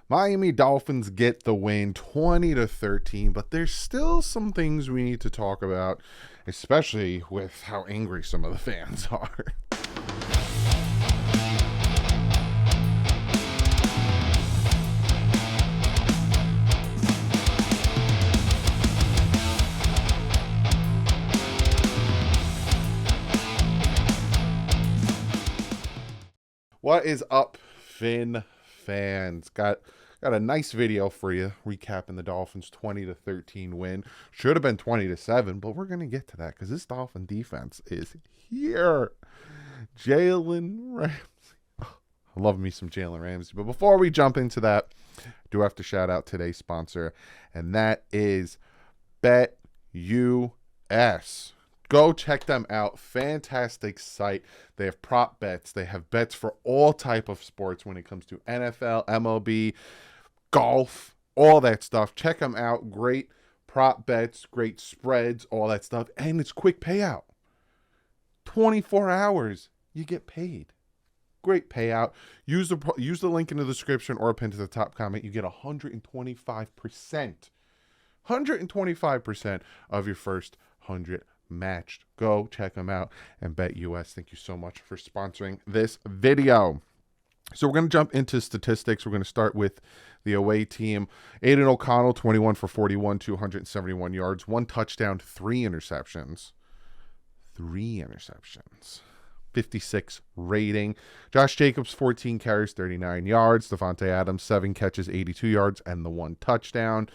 Miami Dolphins get the win 20-13, but there's still some things we need to talk about, especially with how angry some of the fans are. What is up, Finn fans? Got a nice video for you recapping the Dolphins 20-13 win. Should have been 20-7, but we're gonna get to that because this Dolphin defense is here. Jalen Ramsey. Oh, I love me some Jalen Ramsey. But before we jump into that, I do have to shout out today's sponsor, and that is BetUS. Go check them out. Fantastic site. They have prop bets. They have bets for all type of sports when it comes to NFL, MLB, golf, all that stuff. Check them out. Great prop bets, great spreads, all that stuff. And it's quick payout. 24 hours, you get paid. Great payout. Use the link in the description or pin to the top comment. You get 125%. 125% of your first 100 matched. Go check them out. And BetUS, thank you so much for sponsoring this video. So we're going to jump into statistics. We're going to start with the away team. Aiden O'Connell, 21 for 41, 271 yards, 1 touchdown, 3 interceptions. 56 rating. Josh Jacobs, 14 carries, 39 yards. Devontae Adams, 7 catches, 82 yards, and the 1 touchdown.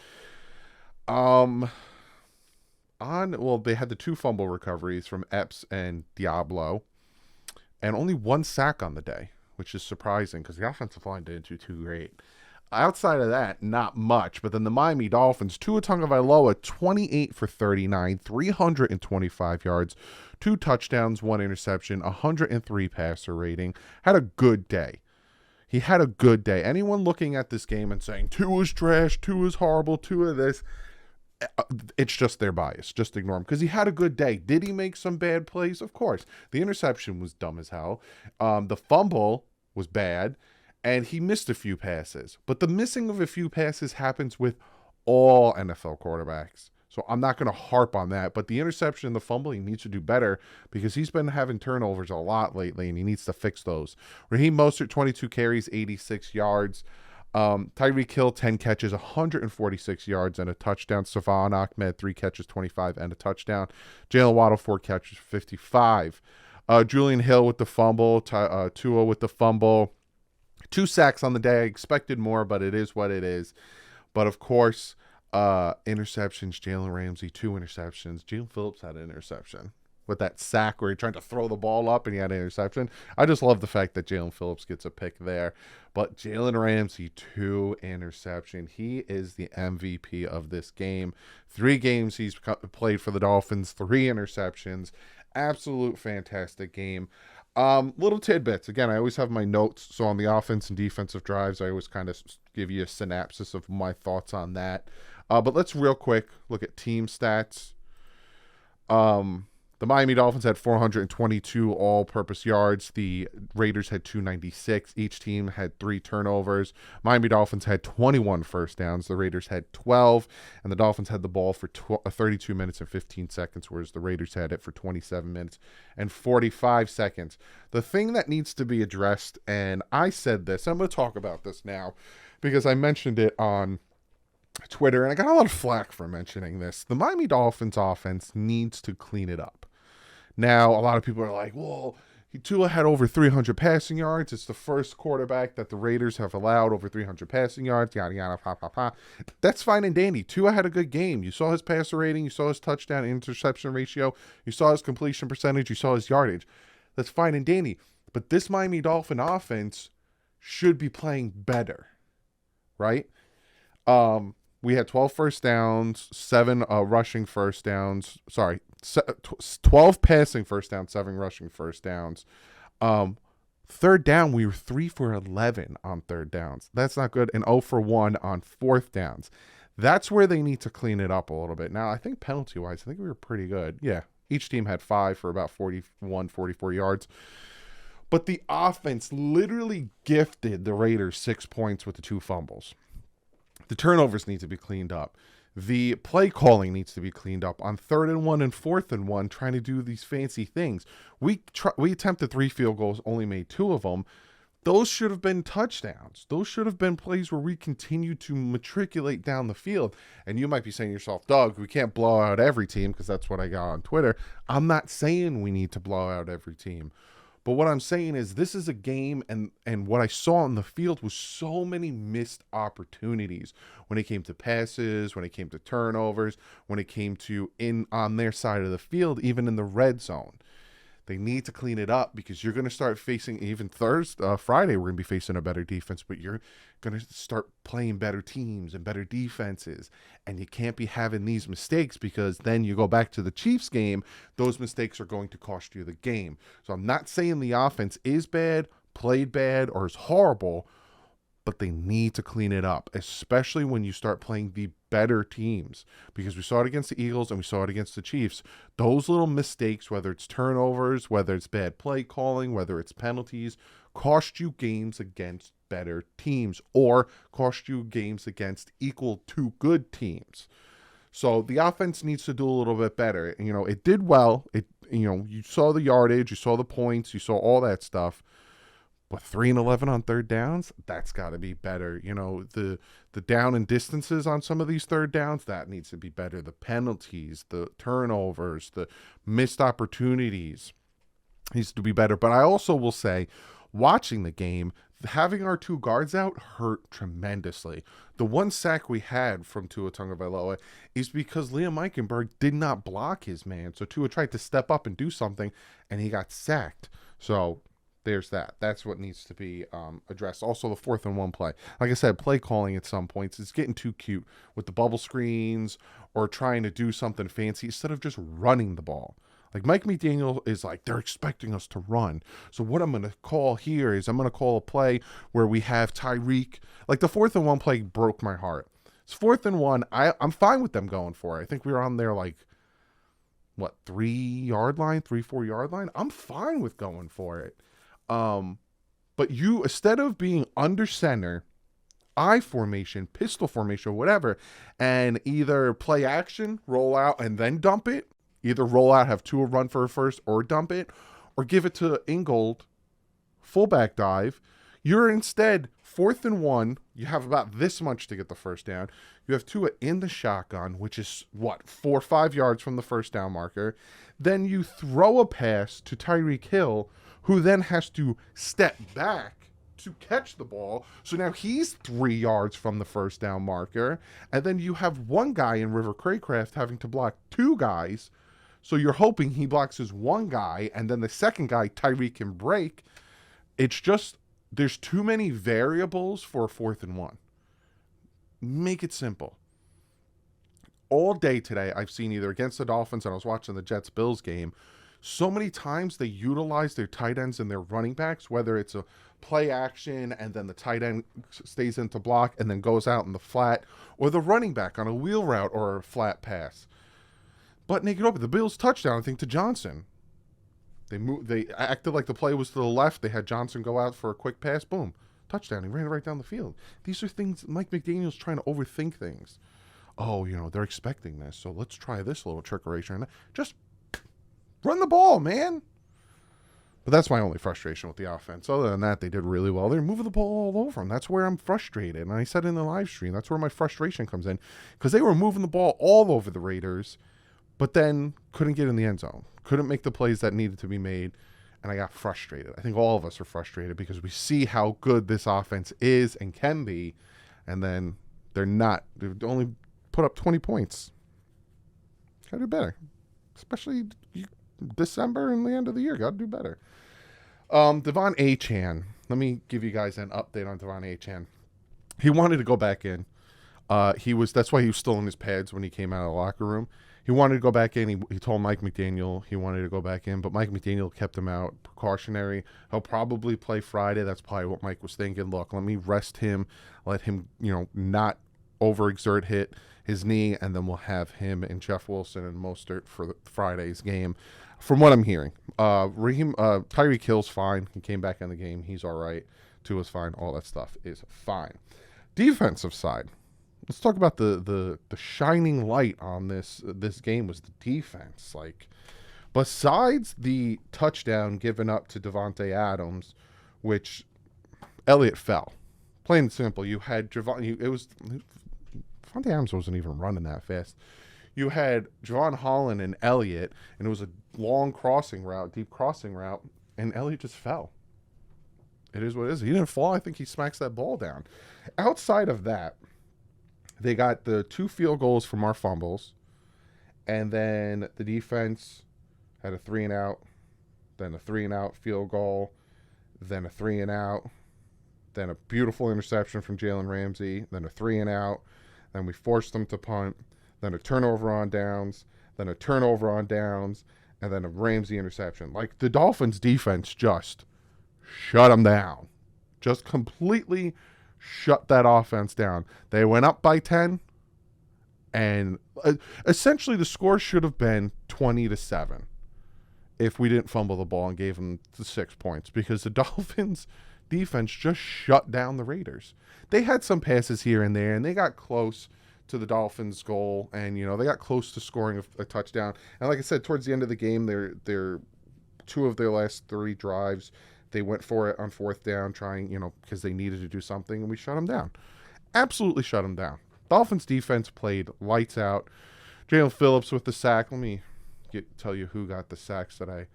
They had the 2 fumble recoveries from Epps and Diablo, and only 1 sack on the day, which is surprising because the offensive line didn't do too great. Outside of that, not much. But then the Miami Dolphins, Tua Tagovailoa, 28 for 39, 325 yards, 2 touchdowns, 1 interception, 103 passer rating. Had a good day. He had a good day. Anyone looking at this game and saying, Tua's trash, Tua's horrible, Tua this, it's just their bias. Just ignore him because he had a good day. Did he make some bad plays? Of course. The interception was dumb as hell. The fumble was bad, and he missed a few passes. But the missing of a few passes happens with all NFL quarterbacks. So I'm not going to harp on that. But the interception and the fumble, he needs to do better because he's been having turnovers a lot lately, and he needs to fix those. Raheem Mostert, 22 carries, 86 yards. Tyreek Hill, 10 catches, 146 yards, and a touchdown. Savon Ahmed, 3 catches, 25, and a touchdown. Jalen Waddle, 4 catches, 55. Julian Hill with the fumble. Tua with the fumble. 2 sacks on the day. I expected more, but it is what it is. But, of course, interceptions. Jalen Ramsey, 2 interceptions. Jalen Phillips had an interception with that sack where he tried to throw the ball up and he had an interception. I just love the fact that Jalen Phillips gets a pick there. But Jalen Ramsey, 2 interception. He is the MVP of this game. 3 games he's played for the Dolphins, 3 interceptions. Absolute fantastic game. Little tidbits. Again, I always have my notes. So on the offense and defensive drives, I always kind of give you a synopsis of my thoughts on that. But let's real quick look at team stats. The Miami Dolphins had 422 all-purpose yards. The Raiders had 296. Each team had 3 turnovers. Miami Dolphins had 21 first downs. The Raiders had 12. And the Dolphins had the ball for 32 minutes and 15 seconds, whereas the Raiders had it for 27 minutes and 45 seconds. The thing that needs to be addressed, and I said this, I'm going to talk about this now because I mentioned it on Twitter, and I got a lot of flack for mentioning this. The Miami Dolphins offense needs to clean it up. Now, a lot of people are like, well, Tua had over 300 passing yards. It's the first quarterback that the Raiders have allowed over 300 passing yards, yada, yada, pa, pa, pa. That's fine and dandy. Tua had a good game. You saw his passer rating. You saw his touchdown interception ratio. You saw his completion percentage. You saw his yardage. That's fine and dandy. But this Miami Dolphin offense should be playing better, right? We had 12 first downs, 7 rushing first downs. 12 passing first downs, 7 rushing first downs. Third down, we were 3 for 11 on third downs. That's not good. And 0 for 1 on fourth downs. That's where they need to clean it up a little bit. Now, I think penalty-wise, I think we were pretty good. Yeah, each team had 5 for about 41, 44 yards. But the offense literally gifted the Raiders 6 points with the 2 fumbles. The turnovers need to be cleaned up. The play calling needs to be cleaned up on 3rd and 1 and 4th and 1, trying to do these fancy things. We attempted 3 field goals, only made 2 of them. Those should have been touchdowns. Those should have been plays where we continue to matriculate down the field. And you might be saying to yourself, Doug, we can't blow out every team, because that's what I got on Twitter. I'm not saying we need to blow out every team. But what I'm saying is this is a game, and what I saw on the field was so many missed opportunities when it came to passes, when it came to turnovers, when it came to in on their side of the field, even in the red zone. They need to clean it up, because you're going to start facing, even Friday, we're going to be facing a better defense, but you're going to start playing better teams and better defenses. And you can't be having these mistakes, because then you go back to the Chiefs game, those mistakes are going to cost you the game. So I'm not saying the offense is bad, played bad, or is horrible, but they need to clean it up, especially when you start playing the better teams, because we saw it against the Eagles and we saw it against the Chiefs. Those little mistakes, whether it's turnovers, whether it's bad play calling, whether it's penalties, cost you games against better teams, or cost you games against equal to good teams. So the offense needs to do a little bit better. You know, it did well. You saw the yardage, you saw the points, you saw all that stuff. But 3 and 11 on 3rd downs, that's got to be better. You know, the down and distances on some of these 3rd downs, that needs to be better. The penalties, the turnovers, the missed opportunities needs to be better. But I also will say, watching the game, having our 2 guards out hurt tremendously. The 1 sack we had from Tua Tagovailoa is because Liam Eichenberg did not block his man. So Tua tried to step up and do something, and he got sacked. So there's that. That's what needs to be addressed. Also, the 4th and 1 play. Like I said, play calling at some points is getting too cute with the bubble screens or trying to do something fancy instead of just running the ball. Like Mike McDaniel is like, they're expecting us to run. So what I'm going to call here is I'm going to call a play where we have Tyreek. Like the 4th and 1 play broke my heart. It's 4th and 1. I'm fine with them going for it. I think we were on their 3 yard line, 3-4 yard line. I'm fine with going for it. But you, instead of being under center, I formation, pistol formation, whatever, and either play action, roll out, and then dump it, either roll out, have Tua run for a first, or dump it, or give it to Ingold, fullback dive, you're instead 4th and 1. You have about this much to get the first down. You have Tua in the shotgun, which is 4 or 5 yards from the first down marker. Then you throw a pass to Tyreek Hill, who then has to step back to catch the ball. So now he's 3 yards from the first down marker. And then you have one guy in River Craycraft having to block 2 guys. So you're hoping he blocks his one guy, and then the second guy, Tyreek, can break. It's just, there's too many variables for a 4th and 1. Make it simple. All day today, I've seen either against the Dolphins, and I was watching the Jets-Bills game, so many times they utilize their tight ends and their running backs, whether it's a play action and then the tight end stays into block and then goes out in the flat, or the running back on a wheel route or a flat pass. But naked open, the Bills touchdown, I think, to Johnson. They acted like the play was to the left. They had Johnson go out for a quick pass. Boom. Touchdown. He ran it right down the field. These are things, Mike McDaniel's trying to overthink things. Oh, they're expecting this, so let's try this little trickery. Just run the ball, man. But that's my only frustration with the offense. Other than that, they did really well. They're moving the ball all over them. That's where I'm frustrated. And I said in the live stream, that's where my frustration comes in. Because they were moving the ball all over the Raiders, but then couldn't get in the end zone. Couldn't make the plays that needed to be made. And I got frustrated. I think all of us are frustrated because we see how good this offense is and can be. And then they're not. They've only put up 20 points. Gotta do better. Especially December and the end of the year. Got to do better. Devon Achane. Let me give you guys an update on Devon Achane. He wanted to go back in. That's why he was still in his pads when he came out of the locker room. He wanted to go back in. He told Mike McDaniel he wanted to go back in, but Mike McDaniel kept him out. Precautionary. He'll probably play Friday. That's probably what Mike was thinking. Look, let me rest him. Let him, not overexert hit his knee, and then we'll have him and Jeff Wilson and Mostert for Friday's game. from what I'm hearing. Tyreek Hill's fine. He came back in the game. He's all right. Tua's fine. All that stuff is fine. Defensive side. Let's talk about the shining light on this game was the defense. Like, besides the touchdown given up to Devontae Adams, which Elliott fell. Plain and simple. You had Devontae Adams wasn't even running that fast. You had Javon Holland and Elliott, and it was a long crossing route, deep crossing route, and Elliott just fell. It is what it is. He didn't fall. I think he smacks that ball down. Outside of that, they got the 2 field goals from our fumbles, and then the defense had a 3-and-out, then a 3-and-out field goal, then a 3-and-out, then a beautiful interception from Jalen Ramsey, then a 3-and-out, then we forced them to punt, then a turnover on downs, then a turnover on downs, and then a Ramsey interception. Like, the Dolphins defense just shut them down. Just completely shut that offense down. They went up by 10, and essentially the score should have been 20-7 if we didn't fumble the ball and gave them the 6 points, because the Dolphins defense just shut down the Raiders. They had some passes here and there, and they got close to the Dolphins' goal, and they got close to scoring a touchdown. And like I said, towards the end of the game, they're 2 of their last 3 drives, they went for it on 4th down, trying, because they needed to do something, and we shut them down. Absolutely shut them down. Dolphins defense played lights out. Jalen Phillips with the sack. Let me tell you who got the sacks today.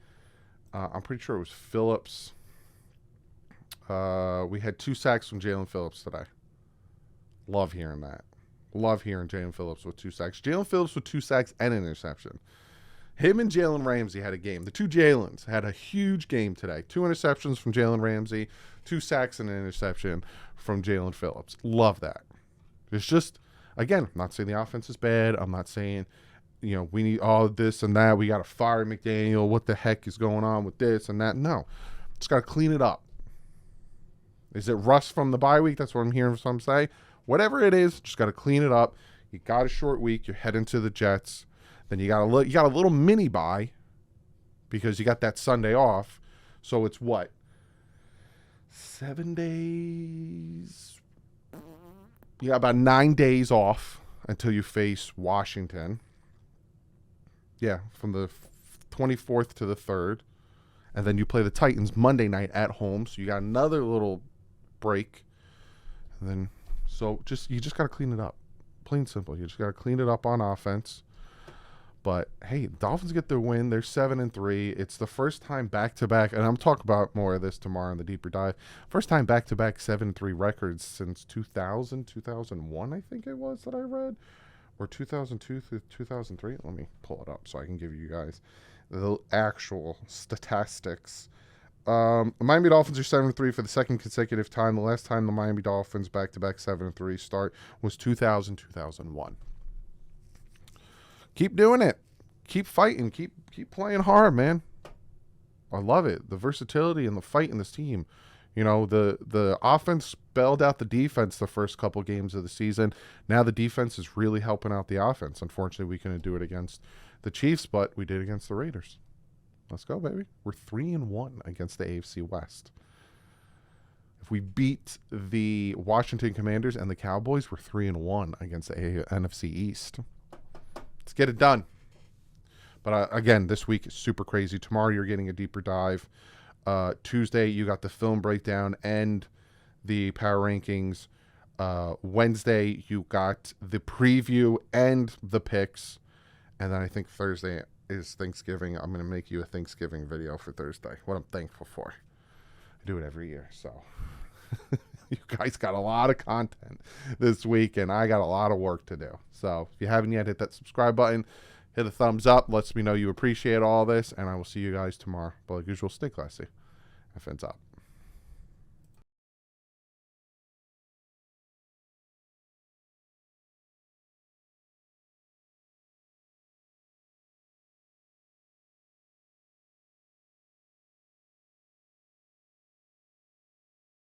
I'm pretty sure it was Phillips. We had 2 sacks from Jalen Phillips today. Love hearing that. Love hearing Jalen Phillips with 2 sacks. Jalen Phillips with 2 sacks and an interception. Him and Jalen Ramsey had a game. The 2 Jalens had a huge game today. 2 interceptions from Jalen Ramsey, 2 sacks and an interception from Jalen Phillips. Love that. It's just, again, I'm not saying the offense is bad. I'm not saying, we need all this and that. We got to fire McDaniel. What the heck is going on with this and that? No. Just got to clean it up. Is it rust from the bye week? That's what I'm hearing some say. Whatever it is, just got to clean it up. You got a short week. You're heading to the Jets. Then you got a little mini bye because you got that Sunday off. So it's what? 7 days? You got about 9 days off until you face Washington. Yeah, from the 24th to the 3rd. And then you play the Titans Monday night at home. So you got another little break. And then, you just got to clean it up. Plain and simple. You just got to clean it up on offense. But, hey, Dolphins get their win. They're 7-3. It's the first time back-to-back, and I'm talking about more of this tomorrow in the deeper dive. First time back-to-back 7-3 records since 2000, 2001, I think it was that I read. Or 2002 through 2003. Let me pull it up so I can give you guys the actual statistics. Miami Dolphins are 7-3 for the second consecutive time. The last time the Miami Dolphins back-to-back 7-3 start was 2000, 2001. Keep doing it. Keep fighting. Keep playing hard, man. I love it. The versatility and the fight in this team. The offense bailed out the defense the first couple games of the season. Now the defense is really helping out the offense. Unfortunately, we couldn't do it against the Chiefs, but we did against the Raiders. Let's go, baby. We're 3-1 against the AFC West. If we beat the Washington Commanders and the Cowboys, we're 3-1 against the NFC East. Let's get it done. But again, this week is super crazy. Tomorrow you're getting a deeper dive. Tuesday you got the film breakdown and the power rankings. Wednesday you got the preview and the picks. And then I think Thursday is Thanksgiving. I'm going to make you a Thanksgiving video for Thursday. What I'm thankful for. I do it every year, so... You guys got a lot of content this week, and I got a lot of work to do. So if you haven't yet, hit that subscribe button, hit a thumbs up, lets me know you appreciate all this, and I will see you guys tomorrow. But like usual, stay classy. FN's up.